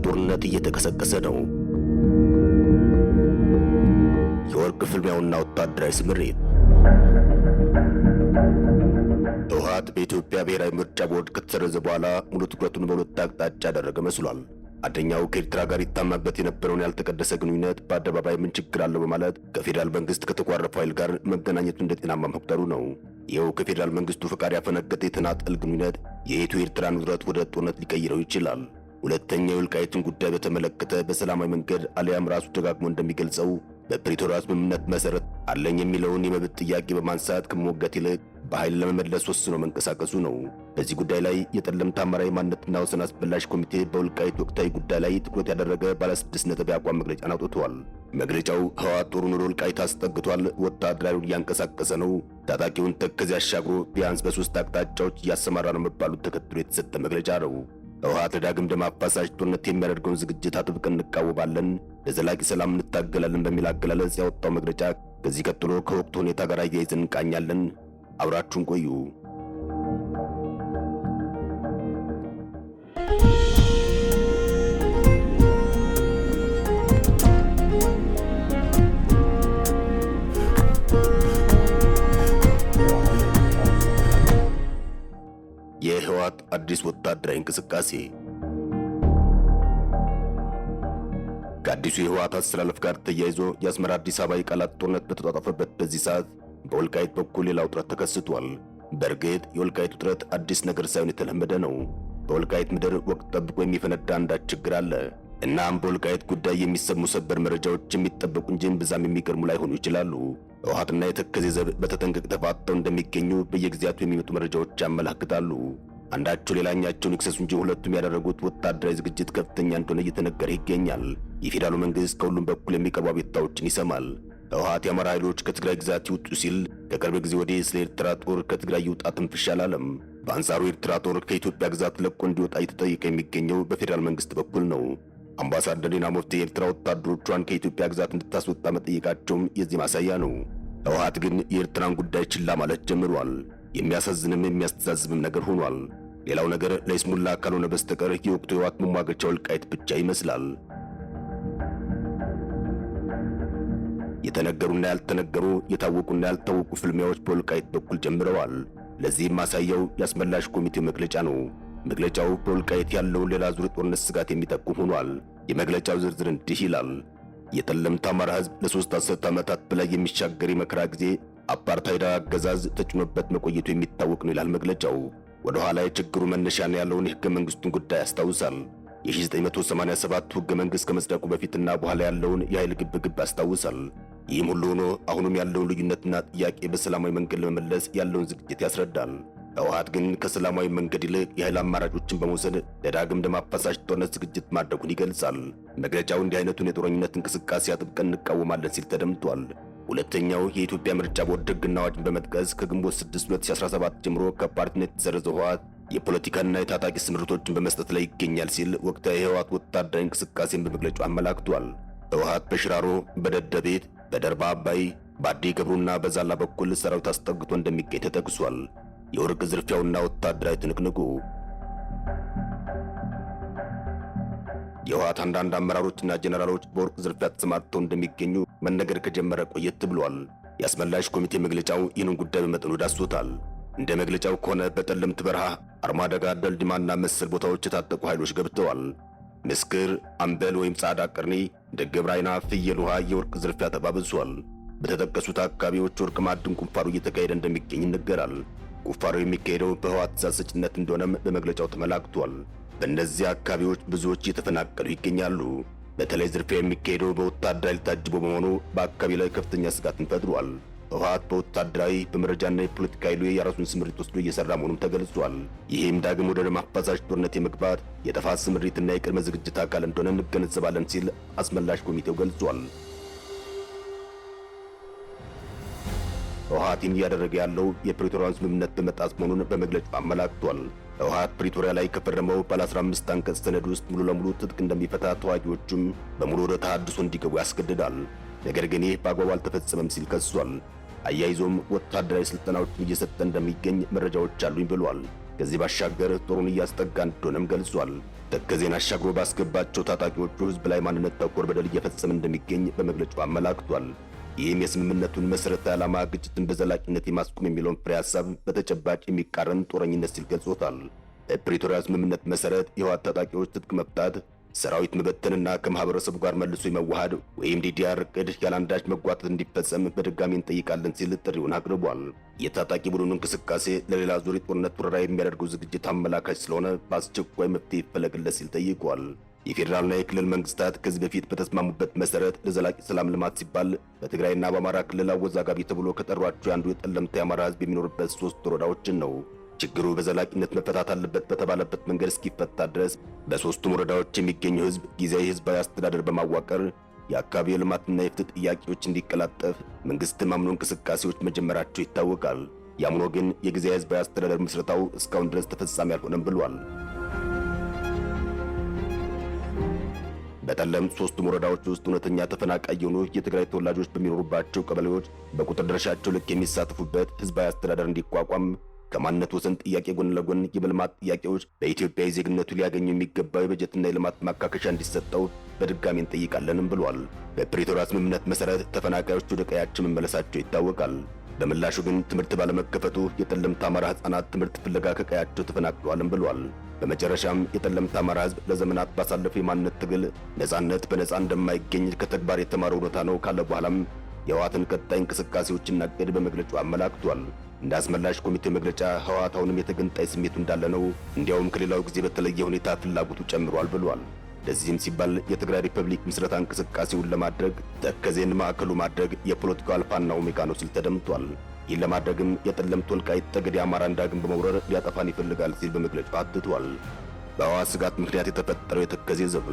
ጦርነት እየተቀሰቀሰ ነው። የወርቅ ፍልሚያውና ወታደራዊ ስምሪት። ህወሓት በኢትዮጵያ ብሔራዊ ምርጫ ቦርድ ከተሰረዘ በኋላ ሙሉ ትኩረቱን በሁለት አቅጣጫ ያደረገ መስሏል። አንደኛው ከኤርትራ ጋር ይታማበት የነበረውን ያልተቀደሰ ግንኙነት በአደባባይ ምን ችግር አለው በማለት ከፌዴራል መንግስት ከተቋረፈው ኃይል ጋር መገናኘቱ እንደ ጤናማ መቁጠሩ ነው። ይኸው ከፌዴራል መንግስቱ ፈቃድ ያፈነገጠ የተናጠል ግንኙነት የኢትዮ ኤርትራን ውጥረት ወደ ጦርነት ሊቀይረው ይችላል። ሁለተኛው የወልቃይትን ጉዳይ በተመለከተ በሰላማዊ መንገድ አሊያም ራሱ ደጋግሞ እንደሚገልጸው በፕሪቶሪያ ስምምነት መሰረት አለኝ የሚለውን የመብት ጥያቄ በማንሳት ከመሞገት ይልቅ በኃይል ለመመለስ ወስኖ መንቀሳቀሱ ነው። በዚህ ጉዳይ ላይ የጠለምት አማራዊ ማንነትና ወሰን አስመላሽ ኮሚቴ በወልቃይት ወቅታዊ ጉዳይ ላይ ትኩረት ያደረገ ባለ 6 ነጥብ የአቋም መግለጫን አውጥቷል። መግለጫው ህወሓት ጦሩን ወደ ወልቃይት አስጠግቷል፣ ወታደራዊውን እያንቀሳቀሰ ነው፣ ታጣቂውን ተከዜ አሻግሮ ቢያንስ በ3 አቅጣጫዎች እያሰማራ ነው መባሉን ተከትሎ የተሰጠ መግለጫ ነው። ህወሓት ለዳግም ደም አፋሳሽ ጦርነት የሚያደርገውን ዝግጅት አጥብቀን እንቃወማለን፣ ለዘላቂ ሰላም እንታገላለን በሚል አገላለጽ ያወጣው መግለጫ ከዚህ ቀጥሎ ከወቅቱ ሁኔታ ጋር አያይዘን እንቃኛለን። አብራችሁን ቆዩ። የህወሓት አዲስ ወታደራዊ እንቅስቃሴ። ከአዲሱ የህወሓት አስተላለፍ ጋር ተያይዞ የአስመራ አዲስ አበባ የቃላት ጦርነት በተጧጧፈበት በዚህ ሰዓት በወልቃይት በኩል ሌላ ውጥረት ተከስቷል። በእርግጥ የወልቃይት ውጥረት አዲስ ነገር ሳይሆን የተለመደ ነው። በወልቃይት ምድር ወቅት ጠብቆ የሚፈነዳ አንዳች ችግር አለ። እናም በወልቃይት ጉዳይ የሚሰሙ ሰበር መረጃዎች የሚጠበቁ እንጂ ብዛም የሚገርሙ ላይሆኑ ይችላሉ። ህወሓትና የተከዜ ዘብ በተጠንቀቅ ተፋጠው እንደሚገኙ በየጊዜያቱ የሚመጡ መረጃዎች ያመላክታሉ። አንዳቸው ሌላኛቸውን ይክሰሱ እንጂ ሁለቱም ያደረጉት ወታደራዊ ዝግጅት ከፍተኛ እንደሆነ እየተነገረ ይገኛል። የፌዴራሉ መንግስት ከሁሉም በኩል የሚቀርቡ አቤቱታዎችን ይሰማል። ህወሓት የአማራ ኃይሎች ከትግራይ ግዛት ይውጡ ሲል ከቅርብ ጊዜ ወዲህ ስለ ኤርትራ ጦር ከትግራይ ይውጣ ትንፍሽ አላለም። በአንጻሩ ኤርትራ ጦር ከኢትዮጵያ ግዛት ለቆ እንዲወጣ እየተጠየቀ የሚገኘው በፌዴራል መንግስት በኩል ነው። አምባሳደር ዲና ሙፍቲ የኤርትራ ወታደሮቿን ከኢትዮጵያ ግዛት እንድታስወጣ መጠየቃቸውም የዚህ ማሳያ ነው። ህወሓት ግን የኤርትራን ጉዳይ ችላ ማለት ጀምሯል። የሚያሳዝንም የሚያስተዛዝብም ነገር ሆኗል። ሌላው ነገር ለይስሙላ ካልሆነ በስተቀር የወቅቱ የህወሓት መሟገቻ ወልቃይት ብቻ ይመስላል። የተነገሩና ያልተነገሩ የታወቁና ያልታወቁ ፍልሚያዎች በወልቃይት በኩል ጀምረዋል። ለዚህም ማሳያው የአስመላሽ ኮሚቴው መግለጫ ነው። መግለጫው በወልቃይት ያለውን ሌላ ዙር ጦርነት ስጋት የሚጠቁም ሆኗል። የመግለጫው ዝርዝር እንዲህ ይላል። የጠለምት አማራ ህዝብ ለ3 አስርት ዓመታት በላይ የሚሻገር የመከራ ጊዜ አፓርታይድ አገዛዝ ተጭኖበት መቆየቱ የሚታወቅ ነው ይላል መግለጫው። ወደ ኋላ የችግሩ መነሻን ያለውን የህገ መንግስቱን ጉዳይ ያስታውሳል። የ1987 ህገ መንግስት ከመጽደቁ በፊትና በኋላ ያለውን የኃይል ግብግብ ያስታውሳል። ይህም ሁሉ ሆኖ አሁንም ያለውን ልዩነትና ጥያቄ በሰላማዊ መንገድ ለመመለስ ያለውን ዝግጅት ያስረዳል። ህወሓት ግን ከሰላማዊ መንገድ ይልቅ የኃይል አማራጮችን በመውሰድ ለዳግም ደም አፋሳሽ ጦርነት ዝግጅት ማድረጉን ይገልጻል። መግለጫው እንዲህ አይነቱን የጦረኝነት እንቅስቃሴ አጥብቀን እንቃወማለን ሲል ተደምጧል። ሁለተኛው የኢትዮጵያ ምርጫ ቦርድ ህግና አዋጅን በመጥቀስ ከግንቦት 6 2017 ጀምሮ ከፓርቲነት የተሰረዘው ህወሓት የፖለቲካና የታጣቂ ስምሪቶችን በመስጠት ላይ ይገኛል ሲል ወቅታዊ የህወሓት ወታደራዊ እንቅስቃሴን በመግለጫው አመላክቷል። ህወሓት በሽራሮ፣ በደደቤት፣ በደርባ አባይ፣ በአዲ ገብሩና በዛላ በኩል ሰራዊት አስጠግቶ እንደሚገኝ ተጠቅሷል። የወርቅ ዝርፊያውና ወታደራዊ ትንቅንቁ። የህወሓት አንዳንድ አመራሮችና ጀነራሎች በወርቅ ዝርፊያ ተሰማርተው እንደሚገኙ መነገር ከጀመረ ቆየት ብሏል። የአስመላሽ ኮሚቴ መግለጫው ይህንን ጉዳይ በመጠኑ ዳስሶታል። እንደ መግለጫው ከሆነ በጠለምት በረሃ፣ አርማደጋ፣ ደልድማና መሰል ቦታዎች የታጠቁ ኃይሎች ገብተዋል። ምስክር፣ አምበል ወይም ጻዳ ቀርኒ፣ ደገብረ አይና፣ ፍየል ውሃ የወርቅ ዝርፊያ ተባብሷል። በተጠቀሱት አካባቢዎች ወርቅ ማዕድን ቁፋሮ እየተካሄደ እንደሚገኝ ይነገራል። ቁፋሮ የሚካሄደው በህወሓት ትዕዛዝ ሰጭነት እንደሆነም በመግለጫው ተመላክቷል። በእነዚህ አካባቢዎች ብዙዎች እየተፈናቀሉ ይገኛሉ። በተለይ ዝርፊያ የሚካሄደው በወታደራዊ ታጅቦ በመሆኑ በአካባቢ ላይ ከፍተኛ ስጋትን ፈጥሯል። ህወሓት በወታደራዊ በመረጃና የፖለቲካ ኃይሉ የራሱን ስምሪት ወስዶ እየሰራ መሆኑም ተገልጿል። ይህም ዳግም ወደ ደም አፋሳሽ ጦርነት የመግባት የጥፋት ስምሪትና የቅድመ ዝግጅት አካል እንደሆነ እንገነዘባለን ሲል አስመላሽ ኮሚቴው ገልጿል። ህወሓት እያደረገ ያለው የፕሪቶሪያን ስምምነት በመጣስ መሆኑን በመግለጫው አመላክቷል። ህወሓት ፕሪቶሪያ ላይ ከፈረመው ባለ 15 አንቀጽ ሰነድ ውስጥ ሙሉ ለሙሉ ትጥቅ እንደሚፈታ ተዋጊዎቹም በሙሉ ወደ ተሃድሶ እንዲገቡ ያስገድዳል። ነገር ግን ይህ በአግባቡ አልተፈጸመም ሲል ከሷል። አያይዞም ወታደራዊ ስልጠናዎችን እየሰጠ እንደሚገኝ መረጃዎች አሉኝ ብሏል። ከዚህ ባሻገር ጦሩን እያስጠጋ እንደሆነም ገልጿል። ተከዜን አሻግሮ ባስገባቸው ታጣቂዎቹ ህዝብ ላይ ማንነት ተኮር በደል እየፈጸመ እንደሚገኝ በመግለጫው አመላክቷል። ይህም የስምምነቱን መሰረታዊ ዓላማ ግጭትን በዘላቂነት የማስቆም የሚለውን ፍሬ ሐሳብ በተጨባጭ የሚቃረን ጦረኝነት ሲል ገልጾታል። በፕሪቶሪያ ስምምነት መሰረት የህወሓት ታጣቂዎች ትጥቅ መፍታት፣ ሰራዊት መበተንና ከማህበረሰቡ ጋር መልሶ የመዋሃድ ወይም ዲዲአር ዕቅድ ያለአንዳች መጓተት እንዲፈጸም በድጋሚ እንጠይቃለን ሲል ጥሪውን አቅርቧል። የታጣቂ ቡድኑ እንቅስቃሴ ለሌላ ዙር ጦርነት ወረራ የሚያደርገው ዝግጅት አመላካች ስለሆነ በአስቸኳይ መፍትሄ ይፈለግለት ሲል ጠይቋል። የፌዴራልና የክልል መንግስታት ከዚህ በፊት በተስማሙበት መሰረት ለዘላቂ ሰላም ልማት ሲባል በትግራይና በአማራ ክልል አወዛጋቢ ተብሎ ከጠሯቸው አንዱ የጠለምት የአማራ ህዝብ የሚኖርበት 3 ወረዳዎችን ነው። ችግሩ በዘላቂነት መፈታት አለበት በተባለበት መንገድ እስኪፈታ ድረስ በ3ቱም ወረዳዎች የሚገኘው ህዝብ ጊዜያዊ ህዝባዊ አስተዳደር በማዋቀር የአካባቢ የልማትና የፍትህ ጥያቄዎች እንዲቀላጠፍ መንግስት ማምኖ እንቅስቃሴዎች መጀመራቸው ይታወቃል። ያምኖ ግን የጊዜያዊ ህዝባዊ አስተዳደር ምስረታው እስካሁን ድረስ ተፈጻሚ አልሆነም ብሏል። በጠለምት 3ቱም ወረዳዎች ውስጥ እውነተኛ ተፈናቃይ የሆኑ የትግራይ ተወላጆች በሚኖሩባቸው ቀበሌዎች በቁጥር ድርሻቸው ልክ የሚሳተፉበት ህዝባዊ አስተዳደር እንዲቋቋም ከማንነት ወሰን ጥያቄ ጎን ለጎን የልማት ጥያቄዎች በኢትዮጵያዊ ዜግነቱ ሊያገኙ የሚገባው የበጀትና የልማት ማካከሻ እንዲሰጠው በድጋሚ እንጠይቃለንም ብሏል። በፕሪቶሪያ ስምምነት መሰረት ተፈናቃዮች ወደ ቀያቸው መመለሳቸው ይታወቃል። በምላሹ ግን ትምህርት ባለመከፈቱ የጠለምት አማራ ህጻናት ትምህርት ፍለጋ ከቀያቸው ተፈናቅለዋልም ብሏል። በመጨረሻም የጠለምት አማራ ህዝብ ለዘመናት ባሳለፈው የማንነት ትግል ነጻነት በነጻ እንደማይገኝ ከተግባር የተማረው እውነታ ነው ካለ በኋላም የህወሓትን ቀጣይ እንቅስቃሴዎችና ዕቅድ በመግለጫው አመላክቷል። እንደ አስመላሽ ኮሚቴ መግለጫ ህወሓት አሁንም የተገንጣይ ስሜቱ እንዳለ ነው፣ እንዲያውም ከሌላው ጊዜ በተለየ ሁኔታ ፍላጎቱ ጨምሯል ብሏል። ለዚህም ሲባል የትግራይ ሪፐብሊክ ምስረታ እንቅስቃሴውን ለማድረግ ተከዜን ማዕከሉ ማድረግ የፖለቲካው አልፋና ኦሜጋ ነው ሲል ተደምጧል። ይህን ለማድረግም የጠለምት ወልቃይት ጠገዴ አማራን ዳግም በመውረር ሊያጠፋን ይፈልጋል ሲል በመግለጫው አትቷል። በህወሓት ስጋት ምክንያት የተፈጠረው የተከዜ ዘብ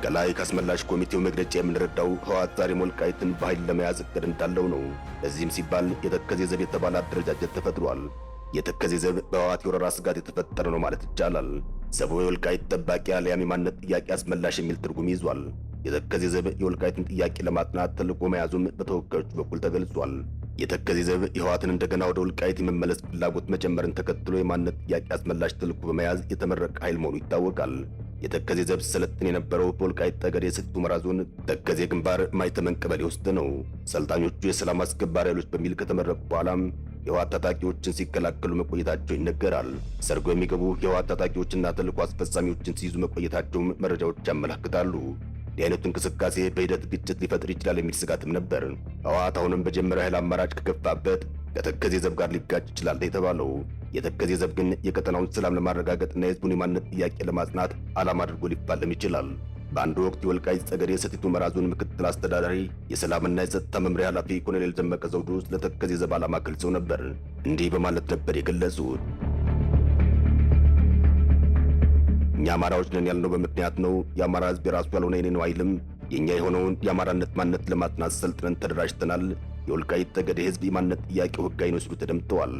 ከላይ ካስመላሽ ኮሚቴው መግለጫ የምንረዳው ህወሓት ዛሬም ወልቃይትን በኃይል ለመያዝ እቅድ እንዳለው ነው። ለዚህም ሲባል የተከዜ ዘብ የተባለ አደረጃጀት ተፈጥሯል። የተከዜ ዘብ በህወሓት የወረራ ስጋት የተፈጠረ ነው ማለት ይቻላል። ዘቡ የወልቃይት ጠባቂ አልያም የማንነት ጥያቄ አስመላሽ የሚል ትርጉም ይዟል። የተከዜ ዘብ የወልቃይትን ጥያቄ ለማጥናት ተልዕኮ መያዙም በተወካዮቹ በኩል ተገልጿል። የተከዜ ዘብ የህወሓትን እንደገና ወደ ወልቃይት የመመለስ ፍላጎት መጨመርን ተከትሎ የማንነት ጥያቄ አስመላሽ ተልዕኮ በመያዝ የተመረቀ ኃይል መሆኑ ይታወቃል። የተከዜ ዘብ ሲሰለጥን የነበረው በወልቃይት ጠገዴ ሰቲት ሁመራ ዞን ተከዜ ግንባር ማይተመን ቀበሌ ውስጥ ነው። ሰልጣኞቹ የሰላም አስከባሪ ኃይሎች በሚል ከተመረቁ በኋላም የህወሓት ታጣቂዎችን ሲከላከሉ መቆየታቸው ይነገራል። ሰርጎ የሚገቡ የህወሓት ታጣቂዎችና ተልዕኮ አስፈጻሚዎችን ሲይዙ መቆየታቸውም መረጃዎች ያመለክታሉ። ይህ አይነቱ እንቅስቃሴ በሂደት ግጭት ሊፈጥር ይችላል የሚል ስጋትም ነበር። ህወሓት አሁንም በጀመረው ኃይል አማራጭ ከገፋበት ከተከዜ ዘብ ጋር ሊጋጭ ይችላል የተባለው የተከዜ ዘብ ግን የቀጠናውን ሰላም ለማረጋገጥና የህዝቡን የማንነት ጥያቄ ለማጽናት ዓላማ አድርጎ ሊፋለም ይችላል። በአንድ ወቅት የወልቃይት ጠገዴ ሰቲት ሁመራ ዞን ምክትል አስተዳዳሪ የሰላምና የጸጥታ መምሪያ ኃላፊ ኮሎኔል ደመቀ ዘውዱ ለተከዜ ዘብ ዓላማ ገልጸው ነበር። እንዲህ በማለት ነበር የገለጹት። እኛ አማራዎች ነን ያልነው በምክንያት ነው። የአማራ ህዝብ የራሱ ያልሆነ የኔ ነው አይልም። የኛ የሆነውን የአማራነት ማንነት ለማጥናት ሰልጥነን ተደራጅተናል። የወልቃይት ጠገዴ ህዝብ የማንነት ጥያቄው ህጋዊ ነው ሲሉ ተደምጠዋል።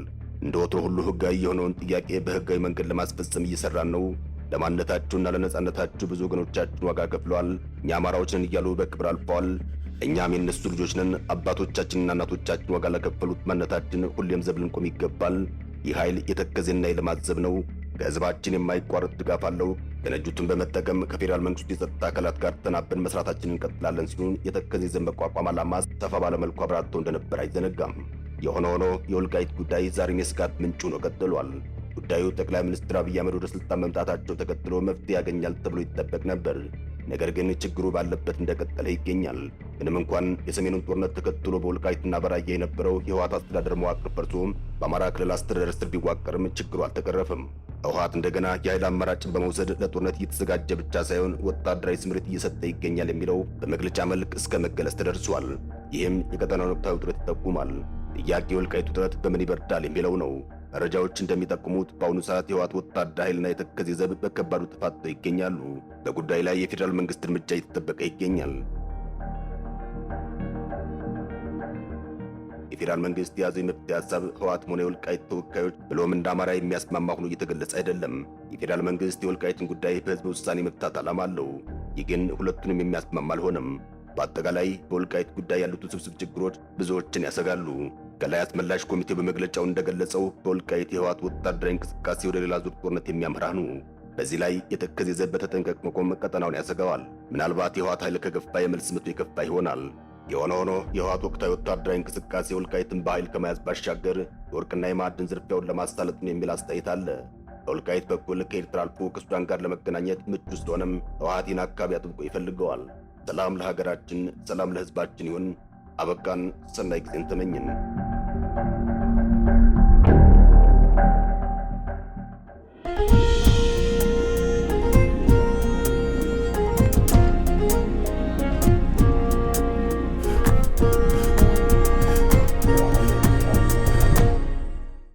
እንደ ወትሮ ሁሉ ህጋዊ የሆነውን ጥያቄ በህጋዊ መንገድ ለማስፈጸም እየሰራን ነው። ለማንነታቸውና ለነጻነታቸው ብዙ ወገኖቻችን ዋጋ ከፍለዋል። እኛ አማራዎች ነን እያሉ በክብር አልፈዋል። እኛም የነሱ ልጆች ነን። አባቶቻችንና እናቶቻችን ዋጋ ለከፈሉት ማንነታችን ሁሌም ዘብ ልንቆም ይገባል። ይህ ኃይል የተከዜና የልማት ዘብ ነው። ከህዝባችን የማይቋረጥ ድጋፍ አለው። ቅንጅቱን በመጠቀም ከፌዴራል መንግስቱ የጸጥታ አካላት ጋር ተናበን መስራታችንን እንቀጥላለን ሲሉ የተከዜ ዘብ መቋቋም ዓላማ ሰፋ ባለመልኩ አብራርተው እንደነበር አይዘነጋም። የሆነ ሆኖ የወልቃይት ጉዳይ ዛሬም የስጋት ምንጭ ሆኖ ቀጥሏል። ጉዳዩ ጠቅላይ ሚኒስትር አብይ አህመድ ወደ ስልጣን መምጣታቸው ተከትሎ መፍትሄ ያገኛል ተብሎ ይጠበቅ ነበር። ነገር ግን ችግሩ ባለበት እንደቀጠለ ይገኛል። ምንም እንኳን የሰሜኑን ጦርነት ተከትሎ በወልቃይትና በራያ የነበረው የህወሓት አስተዳደር መዋቅር ፈርሶ በአማራ ክልል አስተዳደር ስር ቢዋቀርም ችግሩ አልተቀረፈም። ህወሓት እንደገና የኃይል አማራጭን በመውሰድ ለጦርነት እየተዘጋጀ ብቻ ሳይሆን ወታደራዊ ስምሪት እየሰጠ ይገኛል የሚለው በመግለጫ መልክ እስከ መገለጽ ተደርሷል። ይህም የቀጠናውን ወቅታዊ ውጥረት ይጠቁማል። ጥያቄ የወልቃይት ውጥረት በምን ይበርዳል የሚለው ነው። መረጃዎች እንደሚጠቁሙት በአሁኑ ሰዓት የህወሓት ወታደራዊ ኃይልና የተከዜ ዘብ በከባዱ ተፋጠው ይገኛሉ። በጉዳዩ ላይ የፌዴራል መንግስት እርምጃ እየተጠበቀ ይገኛል። የፌዴራል መንግስት የያዘው የመፍትሄ ሐሳብ ህወሓትም ሆነ የወልቃይት ተወካዮች ብሎም እንደ አማራ የሚያስማማ ሆኖ እየተገለጸ አይደለም። የፌዴራል መንግስት የወልቃይትን ጉዳይ በህዝብ ውሳኔ መፍታት ዓላማ አለው። ይህ ግን ሁለቱንም የሚያስማማ አልሆነም። በአጠቃላይ በወልቃይት ጉዳይ ያሉት ውስብስብ ችግሮች ብዙዎችን ያሰጋሉ። ከላይ አስመላሽ ኮሚቴው በመግለጫው እንደገለጸው በወልቃይት የህወሓት ወታደራዊ እንቅስቃሴ ወደ ሌላ ዙር ጦርነት የሚያመራ ነው። በዚህ ላይ የተከዜ ዘብ በተጠንቀቅ መቆም ቀጠናውን ያሰጋዋል። ምናልባት የህወሓት ኃይል ከገፋ የመልስ ምቱ የከፋ ይሆናል። የሆነ ሆኖ የህወሓት ወቅታዊ ወታደራዊ እንቅስቃሴ ወልቃይትን በኃይል ከመያዝ ባሻገር የወርቅና የማዕድን ዝርፊያውን ለማሳለጥ ነው የሚል አስተያየት አለ። በወልቃይት በኩል ከኤርትራ አልፎ ከሱዳን ጋር ለመገናኘት ምቹ ስለሆነም ህወሓትን አካባቢ አጥብቆ ይፈልገዋል። ሰላም ለሀገራችን፣ ሰላም ለህዝባችን ይሁን። አበቃን። ሰናይ ጊዜን ተመኝን።